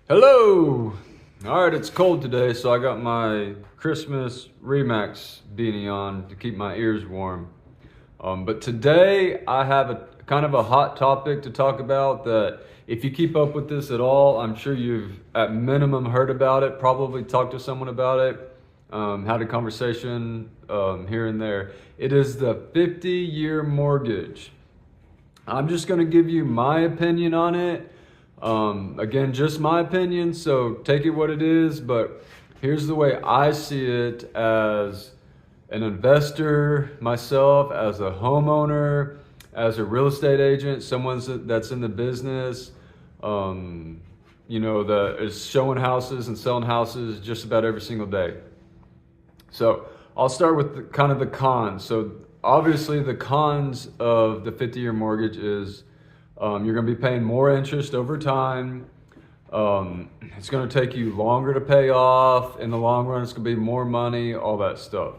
Hello! Alright, it's cold today, so I got my Christmas Remax beanie on to keep my ears warm. But today I have a kind of a hot topic to talk about that if you keep up with this at all, I'm sure you've at minimum heard about it, probably talked to someone about it, had a conversation here and there. It is the 50-year mortgage. I'm just going to give you my opinion on it. Again, just my opinion, so take it what it is, but here's the way I see it as an investor, myself, as a homeowner, as a real estate agent, someone that's in the business, that is showing houses and selling houses just about every single day. So I'll start with kind of the cons. So obviously the cons of the 50-year mortgage is you're going to be paying more interest over time. It's going to take you longer to pay off. In the long run, it's going to be more money, all that stuff.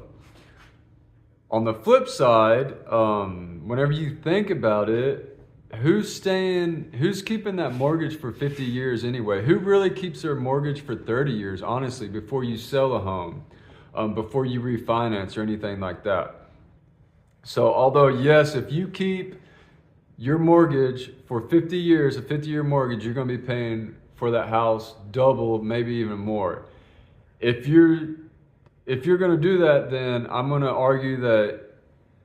On the flip side, whenever you think about it, who's keeping that mortgage for 50 years anyway? Who really keeps their mortgage for 30 years, honestly, before you sell a home, before you refinance or anything like that? So although, yes, if you keep your mortgage for 50 years, a 50-year mortgage, you're going to be paying for that house double, maybe even more. If you're going to do that, then I'm going to argue that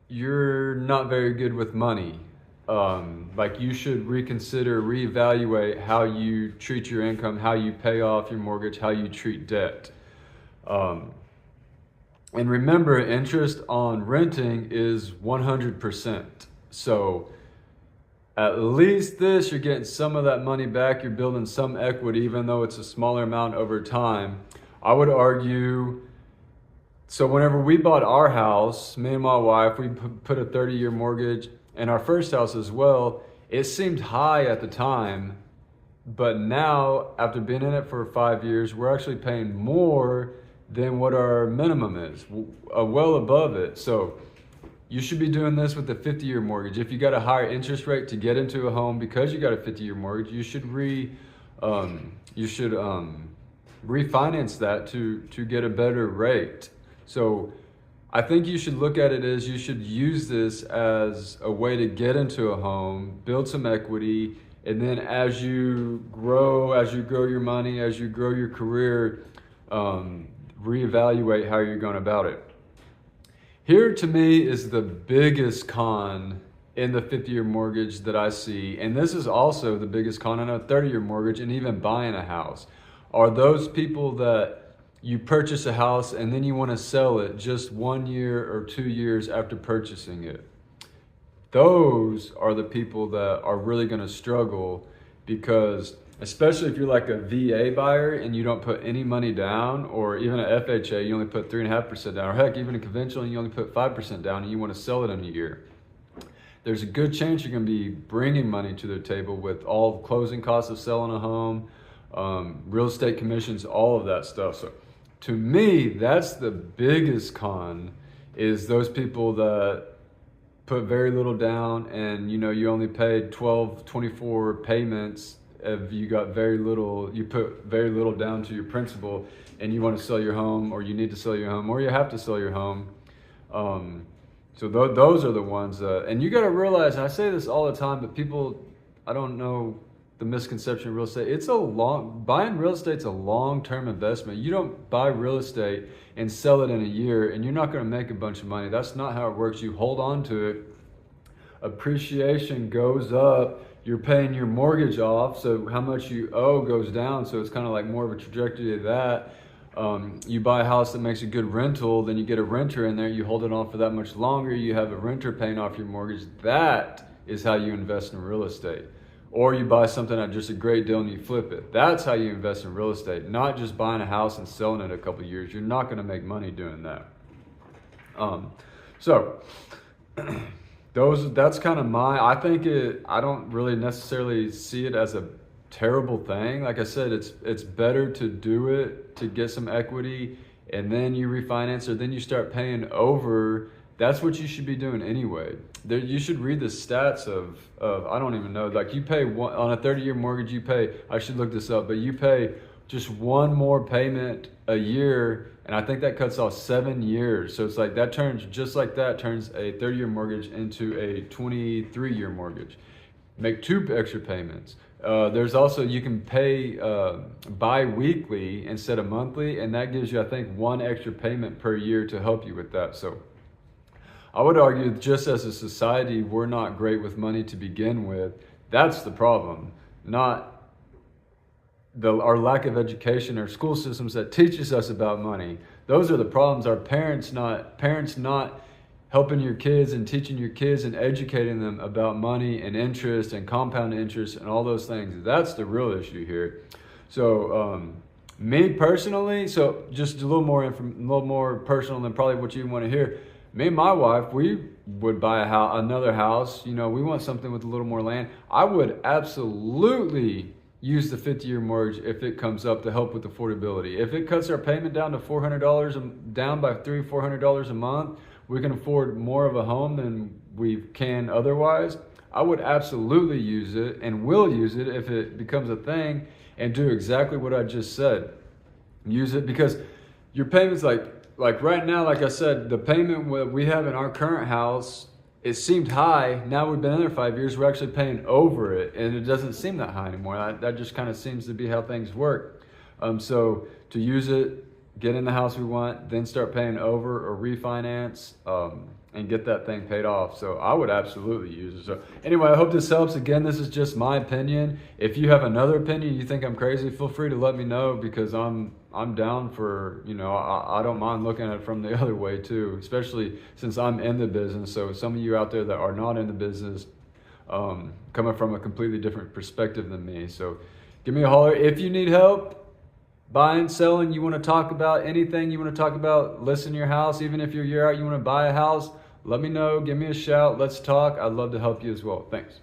you're not very good with money. Like you should reevaluate how you treat your income, how you pay off your mortgage, how you treat debt. And remember, interest on renting is 100%. So at least this, you're getting some of that money back. You're building some equity, even though it's a smaller amount over time. I would argue, so whenever we bought our house, me and my wife, we put a 30-year mortgage, and our first house as well, it seemed high at the time, but now, after being in it for 5 years, we're actually paying more than what our minimum is, well above it. So you should be doing this with a 50-year mortgage. If you got a higher interest rate to get into a home because you got a 50-year mortgage, you should refinance that to get a better rate. So I think you should look at it as you should use this as a way to get into a home, build some equity, and then as you grow your money, as you grow your career, reevaluate how you're going about it. Here to me is the biggest con in the 50-year mortgage that I see, and this is also the biggest con in a 30-year mortgage and even buying a house, are those people that you purchase a house and then you want to sell it just 1 year or 2 years after purchasing it. Those are the people that are really going to struggle, because especially if you're like a VA buyer and you don't put any money down, or even an FHA, you only put 3.5% down, or heck, even a conventional, you only put 5% down and you want to sell it in a year. There's a good chance you're going to be bringing money to their table with all the closing costs of selling a home, real estate commissions, all of that stuff. So to me, that's the biggest con, is those people that put very little down and you only paid 12, 24 payments. If you got very little, you put very little down to your principal, and you want to sell your home, or you need to sell your home, or you have to sell your home. So those are the ones, and you got to realize, and I say this all the time, but people, I don't know the misconception of real estate. Buying real estate's a long-term investment. You don't buy real estate and sell it in a year, and you're not going to make a bunch of money. That's not how it works. You hold on to it. Appreciation goes up. You're paying your mortgage off, so how much you owe goes down. So it's kind of like more of a trajectory of that. You buy a house that makes a good rental, then you get a renter in there, you hold it on for that much longer, you have a renter paying off your mortgage. That is how you invest in real estate. Or you buy something at just a great deal and you flip it. That's how you invest in real estate, not just buying a house and selling it a couple of years. You're not going to make money doing that. That's kind of I don't really necessarily see it as a terrible thing. Like I said, it's better to do it to get some equity, and then you refinance, or then you start paying over That's what you should be doing anyway. You should read the stats of I don't even know, like you pay one, on a 30-year mortgage, you pay, I should look this up, but you pay just one more payment a year, and I think that cuts off 7 years. So it's like that turns, just like that, turns a 30-year mortgage into a 23-year mortgage. Make 2 extra payments. There's also, you can pay bi-weekly instead of monthly, and that gives you, I think, 1 extra payment per year to help you with that. So I would argue, just as a society, we're not great with money to begin with. That's the problem, not our lack of education or school systems that teaches us about money. Those are the problems. Our parents not helping your kids and teaching your kids and educating them about money and interest and compound interest and all those things. That's the real issue here. So me personally, so just a little more personal than probably what you want to hear. Me and my wife, we would buy another house. You know, we want something with a little more land. I would absolutely use the 50-year mortgage if it comes up to help with affordability. If it cuts our payment down to $400, down by $400 a month, we can afford more of a home than we can otherwise. I would absolutely use it and will use it if it becomes a thing, and do exactly what I just said. Use it because your payments, like right now, like I said, the payment we have in our current house, it seemed high. Now we've been in there 5 years, we're actually paying over it, and it doesn't seem that high anymore. That just kind of seems to be how things work. So to use it, get in the house we want, then start paying over or refinance, and get that thing paid off. So I would absolutely use it. So anyway, I hope this helps. Again, this is just my opinion. If you have another opinion, you think I'm crazy, feel free to let me know, because I'm down for, you know, I don't mind looking at it from the other way too, especially since I'm in the business. So some of you out there that are not in the business, coming from a completely different perspective than me. So give me a holler. If you need help buying, selling, you want to talk about anything, you want to talk about listing your house, even if you're a year out, you want to buy a house, let me know, give me a shout, let's talk. I'd love to help you as well. Thanks.